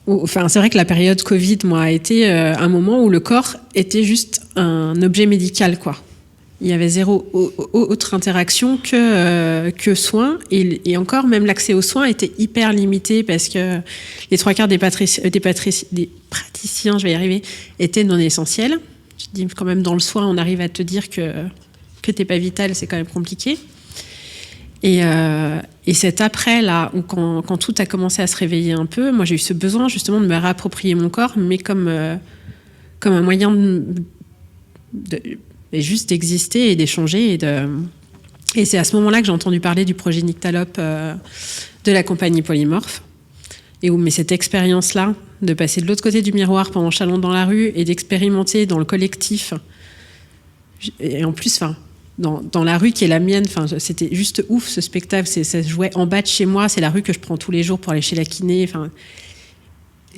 c'est vrai que la période Covid, moi, a été un moment où le corps était juste un objet médical, quoi. Il y avait zéro autre interaction que soins. Et encore, même l'accès aux soins était hyper limité parce que les 3/4 des praticiens, je vais y arriver, étaient non essentiels. Je dis quand même, dans le soin, on arrive à te dire que t'es pas vital, c'est quand même compliqué. Et cet après-là, où quand tout a commencé à se réveiller un peu, moi j'ai eu ce besoin justement de me réapproprier mon corps, mais comme un moyen juste d'exister et d'échanger. Et c'est à ce moment-là que j'ai entendu parler du projet Nyctalope de la compagnie Polymorphe. Mais cette expérience-là, de passer de l'autre côté du miroir pendant Chalon dans la rue et d'expérimenter dans le collectif, et en plus, dans la rue qui est la mienne, c'était juste ouf ce spectacle. Ça se jouait en bas de chez moi, c'est la rue que je prends tous les jours pour aller chez la kiné.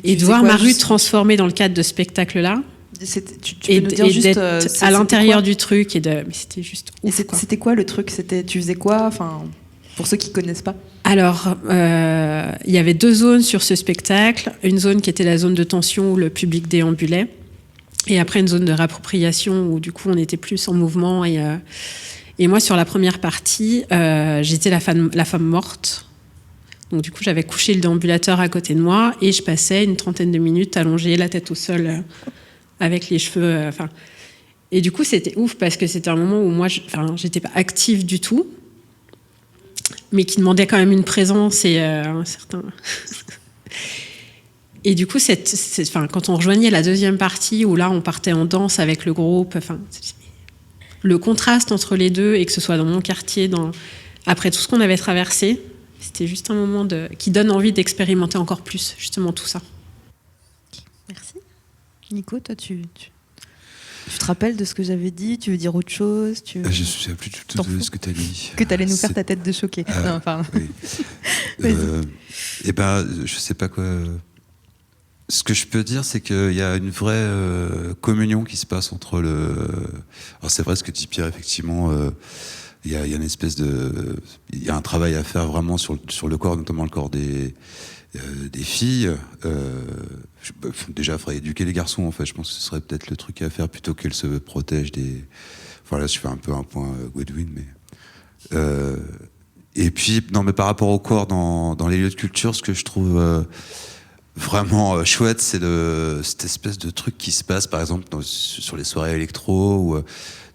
Et de voir ma rue transformée dans le cadre de ce spectacle-là. Tu peux nous dire juste à l'intérieur du truc mais c'était juste ouf. C'était quoi le truc? Tu faisais quoi? Pour ceux qui connaissent pas. Alors, il y avait 2 zones sur ce spectacle. Une zone qui était la zone de tension où le public déambulait. Et après, une zone de réappropriation où, du coup, on était plus en mouvement. Et moi, sur la première partie, j'étais la femme morte. Donc, du coup, j'avais couché le déambulateur à côté de moi et je passais une 30aine de minutes allongée, la tête au sol, avec les cheveux... Et du coup, c'était ouf parce que c'était un moment où moi, j'étais pas active du tout, mais qui demandait quand même une présence et un certain. Et du coup, quand on rejoignait la deuxième partie où là, on partait en danse avec le groupe, le contraste entre les deux et que ce soit dans mon quartier, après tout ce qu'on avait traversé, c'était juste un moment qui donne envie d'expérimenter encore plus justement tout ça. Merci. Nico, toi, tu te rappelles de ce que j'avais dit? Tu veux dire autre chose? Je ne me souviens plus du tout de ce que tu as dit. Que tu allais nous faire ta tête de choqué. Non, pardon. Oui. Je sais pas quoi. Ce que je peux dire, c'est qu'il y a une vraie communion qui se passe entre Alors c'est vrai ce que dit Pierre, effectivement. Il y a une espèce il y a un travail à faire vraiment sur le corps, notamment le corps des filles. Déjà, il faudrait éduquer les garçons, en fait. Je pense que ce serait peut-être le truc à faire plutôt qu'elles se protègent des. Enfin, là, je fais un peu un point Godwin, mais. Et puis, non, mais par rapport au corps dans les lieux de culture, ce que je trouve vraiment chouette, c'est cette espèce de truc qui se passe, par exemple, sur les soirées électro, où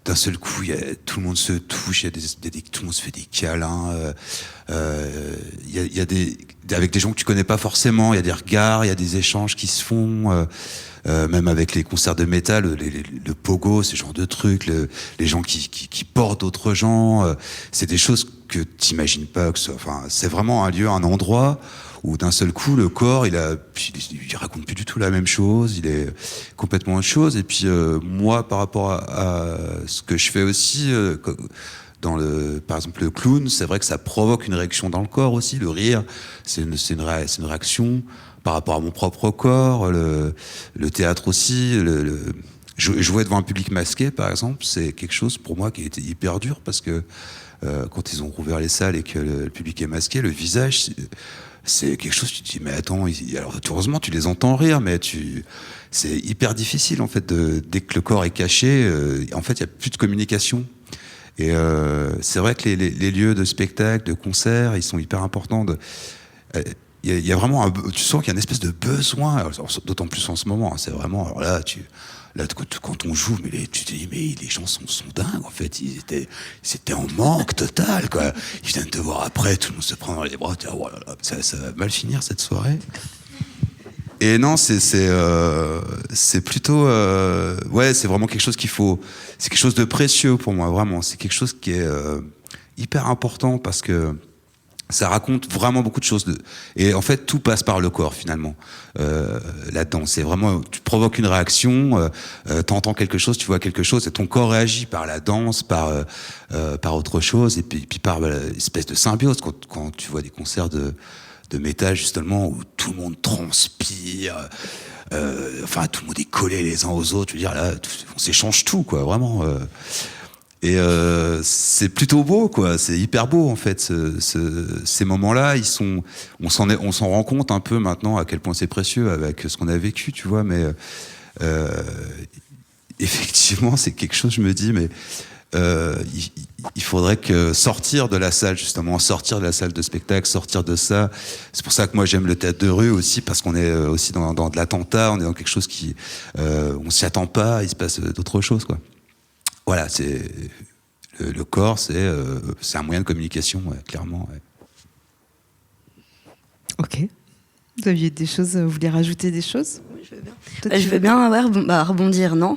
d'un seul coup, tout le monde se touche, tout le monde se fait des câlins. Il y a avec des gens que tu connais pas forcément, il y a des regards, il y a des échanges qui se font. Même avec les concerts de métal, le pogo, ce genre de trucs, les gens qui portent d'autres gens, c'est des choses que t'imagines pas. Enfin, c'est vraiment un lieu, un endroit où d'un seul coup le corps, il raconte plus du tout la même chose, il est complètement autre chose. Et puis moi, par rapport à ce que je fais aussi, par exemple le clown, c'est vrai que ça provoque une réaction dans le corps aussi. Le rire, c'est une réaction par rapport à mon propre corps. Le théâtre aussi. Jouer devant un public masqué, par exemple, c'est quelque chose pour moi qui a été hyper dur parce que quand ils ont rouvert les salles et que le public est masqué, le visage, c'est quelque chose, tu te dis, mais attends, alors heureusement tu les entends rire, mais c'est hyper difficile en fait, dès que le corps est caché, en fait il n'y a plus de communication. Et c'est vrai que les lieux de spectacle, de concert, ils sont hyper importants. Il y a vraiment tu sens qu'il y a une espèce de besoin, alors, d'autant plus en ce moment, hein, c'est vraiment, alors là, quand on joue, tu te dis, mais les gens sont dingues, en fait, c'était en manque total, quoi. Ils viennent te voir après, tout le monde se prend dans les bras, tu dis, oh là là, ça va mal finir cette soirée. Et non, c'est plutôt, c'est vraiment quelque chose c'est quelque chose de précieux pour moi, vraiment. C'est quelque chose qui est hyper important parce que ça raconte vraiment beaucoup de choses. Et en fait, tout passe par le corps, finalement. Là-dedans, c'est vraiment, tu provoques une réaction, t'entends quelque chose, tu vois quelque chose, et ton corps réagit par la danse, par autre chose, et puis par l'espèce de symbiose. Quand tu vois des concerts de métal, justement, où tout le monde transpire, tout le monde est collé les uns aux autres. Je veux dire, là, on s'échange tout, quoi, vraiment. Et c'est plutôt beau, quoi. C'est hyper beau, en fait. Ces moments-là, on s'en rend compte un peu maintenant à quel point c'est précieux avec ce qu'on a vécu, tu vois. Mais effectivement, c'est quelque chose. Je me dis, mais il faudrait que sortir de la salle, justement, sortir de la salle de spectacle, sortir de ça. C'est pour ça que moi j'aime le théâtre de rue aussi, parce qu'on est aussi dans de l'attentat, on est dans quelque chose qui, on s'y attend pas, il se passe d'autres choses, quoi. Voilà, c'est le corps, c'est un moyen de communication, ouais, clairement. Ouais. Ok. Vous aviez des choses, vous voulez rajouter des choses? Oui, je veux bien. Je veux bien rebondir, non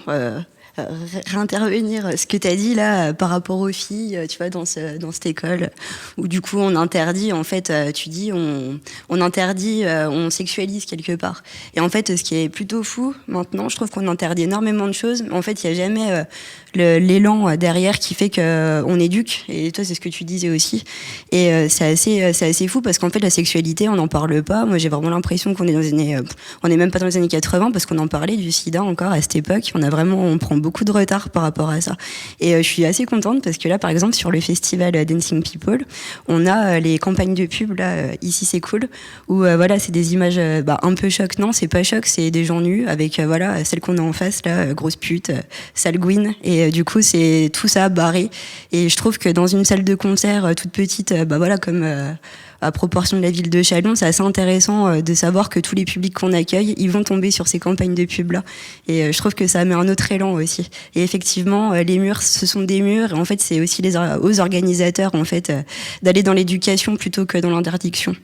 réintervenir ce que tu as dit là par rapport aux filles, tu vois, dans cette école où du coup on interdit, en fait, tu dis on interdit, on sexualise quelque part. Et en fait, ce qui est plutôt fou maintenant, je trouve qu'on interdit énormément de choses, mais en fait, il n'y a jamais l'élan derrière qui fait qu'on éduque. Et toi, c'est ce que tu disais aussi. Et c'est assez fou parce qu'en fait, la sexualité, on n'en parle pas. Moi, j'ai vraiment l'impression qu'on est dans les années, on n'est même pas dans les années 80 parce qu'on en parlait du sida encore à cette époque. On prend beaucoup de retard par rapport à ça. Et je suis assez contente parce que là, par exemple, sur le festival Dancing People, on a les campagnes de pub, là, ici c'est cool, où voilà, c'est des images un peu choc. Non, c'est pas choc, c'est des gens nus avec voilà, celle qu'on a en face, là, grosse pute, sale gouine. Et du coup, c'est tout ça barré. Et je trouve que dans une salle de concert toute petite, voilà, comme à proportion de la ville de Châlons, c'est assez intéressant de savoir que tous les publics qu'on accueille, ils vont tomber sur ces campagnes de pub là. Et je trouve que ça met un autre élan aussi. Et effectivement, les murs, ce sont des murs. Et en fait, c'est aussi aux organisateurs en fait d'aller dans l'éducation plutôt que dans l'interdiction.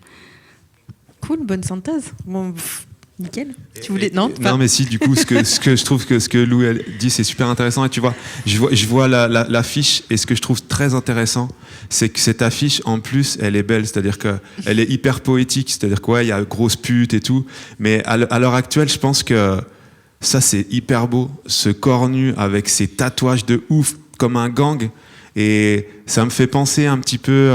Cool, bonne synthèse. Bon, nickel. Tu voulais non, mais si, du coup, ce que je trouve que ce que Lou elle dit, c'est super intéressant. Et tu vois, je vois l'affiche, et ce que je trouve très intéressant, c'est que cette affiche, en plus, elle est belle. C'est-à-dire qu'elle est hyper poétique. C'est-à-dire qu'il y a grosse pute et tout. Mais à l'heure actuelle, je pense que ça, c'est hyper beau. Ce corps nu avec ses tatouages de ouf, comme un gang. Et ça me fait penser un petit peu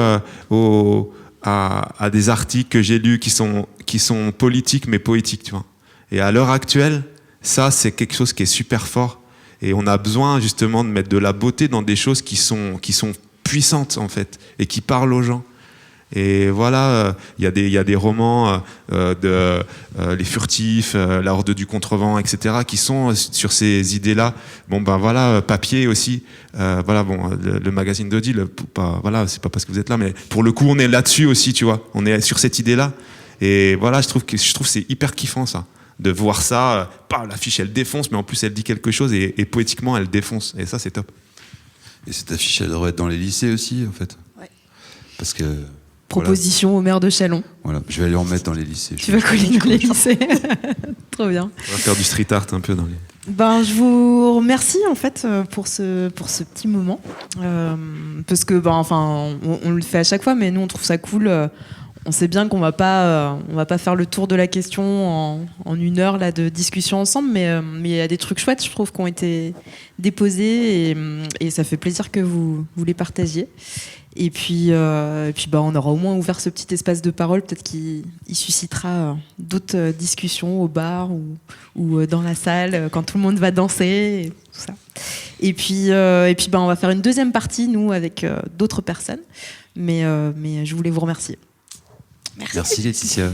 à des articles que j'ai lus qui sont politiques mais poétiques, tu vois. Et à l'heure actuelle, ça, c'est quelque chose qui est super fort. Et on a besoin justement de mettre de la beauté dans des choses qui sont puissantes, en fait, et qui parlent aux gens. Et voilà, il y a des romans Les Furtifs, La Horde du Contrevent, etc., qui sont sur ces idées-là. Bon, ben voilà, Papier aussi. Voilà, bon, le magazine d'Odile, voilà, c'est pas parce que vous êtes là, mais pour le coup, on est là-dessus aussi, tu vois. On est sur cette idée-là. Et voilà, je trouve que c'est hyper kiffant, ça. De voir ça, l'affiche, elle défonce, mais en plus, elle dit quelque chose, et poétiquement, elle défonce. Et ça, c'est top. Et cette affiche, elle devrait être dans les lycées aussi, en fait. Ouais. Parce que... Proposition au maire de Châlons. Voilà, je vais aller en mettre dans les lycées. Tu vas coller dans les lycées. Trop bien. On va faire du street art un peu dans les... Ben, je vous remercie en fait pour ce petit moment. Parce que, on le fait à chaque fois, mais nous, on trouve ça cool. On sait bien qu'on va pas faire le tour de la question en une heure là, de discussion ensemble, mais il y a des trucs chouettes, je trouve, qui ont été déposés et ça fait plaisir que vous les partagiez. Et puis on aura au moins ouvert ce petit espace de parole, peut-être qu'il suscitera d'autres discussions au bar ou dans la salle quand tout le monde va danser, et tout ça. Et puis on va faire une deuxième partie, nous, avec d'autres personnes. Mais je voulais vous remercier. Merci Laetitia.